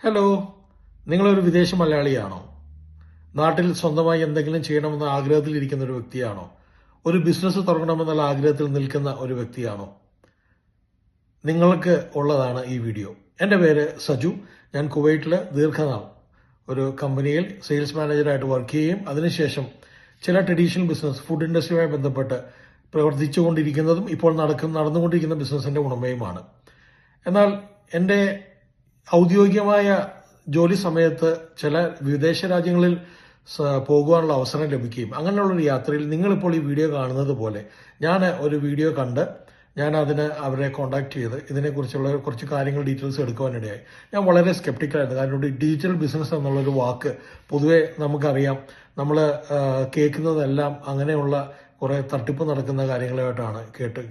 Hello, നിങ്ങളൊരു വിദേശ മലയാളിയാണോ? നാട്ടിൽ സ്വന്തമായി എന്തെങ്കിലും ചെയ്യണമെന്ന ആഗ്രഹത്തിലിരിക്കുന്ന ഒരു വ്യക്തിയാണോ? ഒരു ബിസിനസ് തുടങ്ങണമെന്നുള്ള ആഗ്രഹത്തിൽ നിൽക്കുന്ന ഒരു വ്യക്തിയാണോ? നിങ്ങൾക്ക് ഉള്ളതാണ് ഈ വീഡിയോ. എൻ്റെ പേര് സജു. ഞാൻ കുവൈറ്റിൽ ദീർഘനാൾ ഒരു കമ്പനിയിൽ സെയിൽസ് മാനേജറായിട്ട് വർക്ക് ചെയ്യുകയും അതിനുശേഷം ചില ട്രഡീഷണൽ ബിസിനസ് ഫുഡ് ഇൻഡസ്ട്രിയുമായി ബന്ധപ്പെട്ട് പ്രവർത്തിച്ചുകൊണ്ടിരിക്കുന്നതും ഇപ്പോൾ നടന്നുകൊണ്ടിരിക്കുന്ന ബിസിനസിന്റെ ഉടമയുമാണ്. എന്നാൽ എൻ്റെ ഔദ്യോഗികമായ ജോലി സമയത്ത് ചില വിദേശ രാജ്യങ്ങളിൽ പോകുവാനുള്ള അവസരം ലഭിക്കുകയും അങ്ങനെയുള്ളൊരു യാത്രയിൽ നിങ്ങളിപ്പോൾ ഈ വീഡിയോ കാണുന്നത് പോലെ ഞാൻ ഒരു വീഡിയോ കണ്ട് ഞാൻ അവരെ കോൺടാക്ട് ചെയ്ത് ഇതിനെക്കുറിച്ചുള്ള കുറച്ച് കാര്യങ്ങൾ ഡീറ്റെയിൽസ് എടുക്കുവാനിടയായി. ഞാൻ വളരെ സ്കെപ്റ്റിക്കലായിരുന്നു. കാരണം ഡിജിറ്റൽ ബിസിനസ് എന്നുള്ളൊരു വാക്ക് പൊതുവെ നമുക്കറിയാം, നമ്മൾ കേൾക്കുന്നതെല്ലാം അങ്ങനെയുള്ള കുറെ തട്ടിപ്പ് നടക്കുന്ന കാര്യങ്ങളായിട്ടാണ്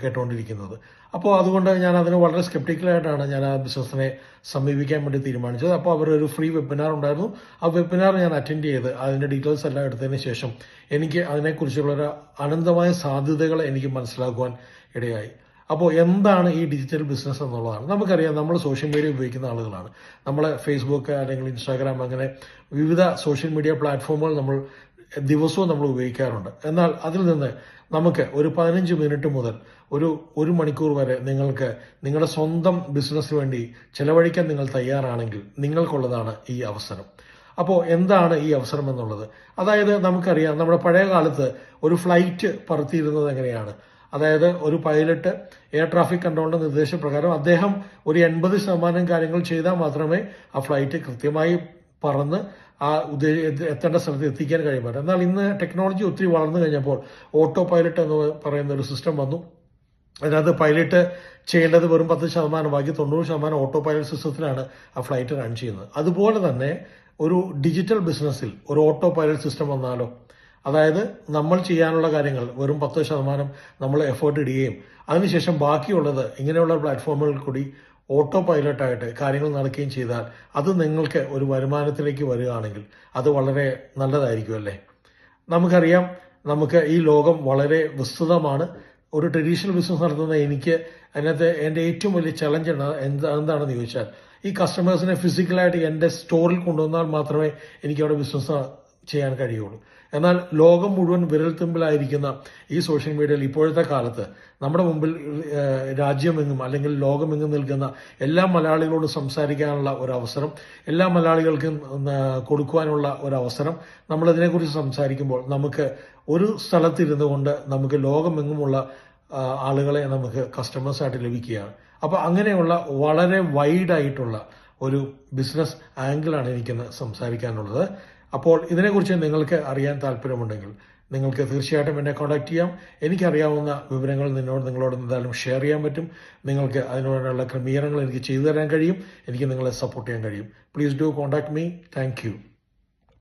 കേട്ടുകൊണ്ടിരിക്കുന്നത്. അപ്പോൾ അതുകൊണ്ട് ഞാൻ അതിന് വളരെ സ്കെപ്റ്റിക്കലായിട്ടാണ് ഞാൻ ആ ബിസിനസ്സിനെ സമീപിക്കാൻ വേണ്ടി തീരുമാനിച്ചത്. അപ്പോൾ അവരൊരു ഫ്രീ വെബിനാർ ഉണ്ടായിരുന്നു. ആ വെബിനാർ ഞാൻ അറ്റൻഡ് ചെയ്ത് അതിന്റെ ഡീറ്റെയിൽസ് എല്ലാം എടുത്തതിന് ശേഷം എനിക്ക് അതിനെക്കുറിച്ചുള്ള അനന്തമായ സാധ്യതകൾ എനിക്ക് മനസ്സിലാക്കുവാൻ ഇടയായി. അപ്പോൾ എന്താണ് ഈ ഡിജിറ്റൽ ബിസിനസ് എന്നുള്ളതാണ്. നമുക്കറിയാം, നമ്മൾ സോഷ്യൽ മീഡിയ ഉപയോഗിക്കുന്ന ആളുകളാണ്. നമ്മൾ ഫേസ്ബുക്ക് അല്ലെങ്കിൽ ഇൻസ്റ്റാഗ്രാം അങ്ങനെ വിവിധ സോഷ്യൽ മീഡിയ പ്ലാറ്റ്ഫോമുകൾ ദിവസവും നമ്മൾ ഉപയോഗിക്കാറുണ്ട്. എന്നാൽ അതിൽ നിന്ന് നമുക്ക് ഒരു 15 മിനിറ്റ് മുതൽ ഒരു മണിക്കൂർ വരെ നിങ്ങൾക്ക് നിങ്ങളുടെ സ്വന്തം ബിസിനസ്സിന് വേണ്ടി ചെലവഴിക്കാൻ നിങ്ങൾ തയ്യാറാണെങ്കിൽ നിങ്ങൾക്കുള്ളതാണ് ഈ അവസരം. അപ്പോൾ എന്താണ് ഈ അവസരം എന്നുള്ളത്? അതായത് നമുക്കറിയാം, നമ്മുടെ പഴയ കാലത്ത് ഒരു ഫ്ലൈറ്റ് പറത്തിയിരുന്നത് എങ്ങനെയാണ്? അതായത് ഒരു പൈലറ്റ് എയർ ട്രാഫിക് കൺട്രോളിന്റെ നിർദ്ദേശപ്രകാരം അദ്ദേഹം ഒരു 80% കാര്യങ്ങൾ ചെയ്താൽ മാത്രമേ ആ ഫ്ലൈറ്റ് കൃത്യമായി പറന്ന് ആ എത്തേണ്ട സ്ഥലത്ത് എത്തിക്കാൻ കഴിയുമായിരുന്നു. എന്നാൽ ഇന്ന് ടെക്നോളജി ഒത്തിരി വളർന്നു കഴിഞ്ഞപ്പോൾ ഓട്ടോ പൈലറ്റ് എന്ന് പറയുന്ന ഒരു സിസ്റ്റം വന്നു. അതിനകത്ത് പൈലറ്റ് ചെയ്യേണ്ടത് വെറും 10%, ബാക്കി 90% ഓട്ടോ പൈലറ്റ് സിസ്റ്റത്തിലാണ് ആ ഫ്ലൈറ്റ് റൺ ചെയ്യുന്നത്. അതുപോലെ തന്നെ ഒരു ഡിജിറ്റൽ ബിസിനസ്സിൽ ഒരു ഓട്ടോ പൈലറ്റ് സിസ്റ്റം വന്നാലോ? അതായത് നമ്മൾ ചെയ്യാനുള്ള കാര്യങ്ങൾ വെറും 10% നമ്മൾ എഫേർട്ട് ഇടുകയും അതിനുശേഷം ബാക്കിയുള്ളത് ഇങ്ങനെയുള്ള പ്ലാറ്റ്ഫോമുകളിൽ കൂടി ഓട്ടോ പൈലറ്റായിട്ട് കാര്യങ്ങൾ നടക്കുകയും ചെയ്താൽ അത് നിങ്ങൾക്ക് ഒരു വരുമാനത്തിലേക്ക് വരികയാണെങ്കിൽ അത് വളരെ നല്ലതായിരിക്കും അല്ലേ? നമുക്കറിയാം, നമുക്ക് ഈ ലോകം വളരെ വിസ്തൃതമാണ്. ഒരു ട്രഡീഷണൽ ബിസിനസ് നടത്തുന്ന എനിക്ക് അതിനകത്ത് എൻ്റെ ഏറ്റവും വലിയ ചലഞ്ച് എന്താണെന്ന് ചോദിച്ചാൽ, ഈ കസ്റ്റമേഴ്സിനെ ഫിസിക്കലായിട്ട് എൻ്റെ സ്റ്റോറിൽ കൊണ്ടുവന്നാൽ മാത്രമേ എനിക്ക് അവിടെ ബിസിനസ് ചെയ്യാൻ കഴിയുള്ളൂ. എന്നാൽ ലോകം മുഴുവൻ വിരൽത്തുമ്പിലായിരിക്കുന്ന ഈ സോഷ്യൽ മീഡിയയിൽ ഇപ്പോഴത്തെ കാലത്ത് നമ്മുടെ മുമ്പിൽ രാജ്യമെങ്ങും അല്ലെങ്കിൽ ലോകമെങ്ങും നിൽക്കുന്ന എല്ലാ മലയാളികളോടും സംസാരിക്കാനുള്ള ഒരു അവസരം, എല്ലാ മലയാളികൾക്കും കൊടുക്കുവാനുള്ള ഒരു അവസരം, നമ്മൾ ഇതിനെക്കുറിച്ച് സംസാരിക്കുമ്പോൾ നമുക്ക് ഒരു സ്ഥലത്തിരുന്നു കൊണ്ട് നമുക്ക് ലോകമെങ്ങുമുള്ള ആളുകളെ നമുക്ക് കസ്റ്റമേഴ്സായിട്ട് ലഭിക്കുകയാണ്. അപ്പോൾ അങ്ങനെയുള്ള വളരെ വൈഡായിട്ടുള്ള ഒരു ബിസിനസ് ആംഗിളാണ് എനിക്കിന്ന് സംസാരിക്കാനുള്ളത്. അപ്പോൾ ഇതിനെക്കുറിച്ച് നിങ്ങൾക്ക് അറിയാൻ താല്പര്യമുണ്ടെങ്കിൽ നിങ്ങൾക്ക് തീർച്ചയായിട്ടും എന്നെ കോൺടാക്ട് ചെയ്യാം. എനിക്കറിയാവുന്ന വിവരങ്ങൾ നിങ്ങളോട് എന്തായാലും ഷെയർ ചെയ്യാൻ പറ്റും. നിങ്ങൾക്ക് അതിനുള്ള ക്രമീകരണങ്ങൾ എനിക്ക് ചെയ്തു തരാൻ കഴിയും. എനിക്ക് നിങ്ങളെ സപ്പോർട്ട് ചെയ്യാൻ കഴിയും. Please do contact me. Thank you.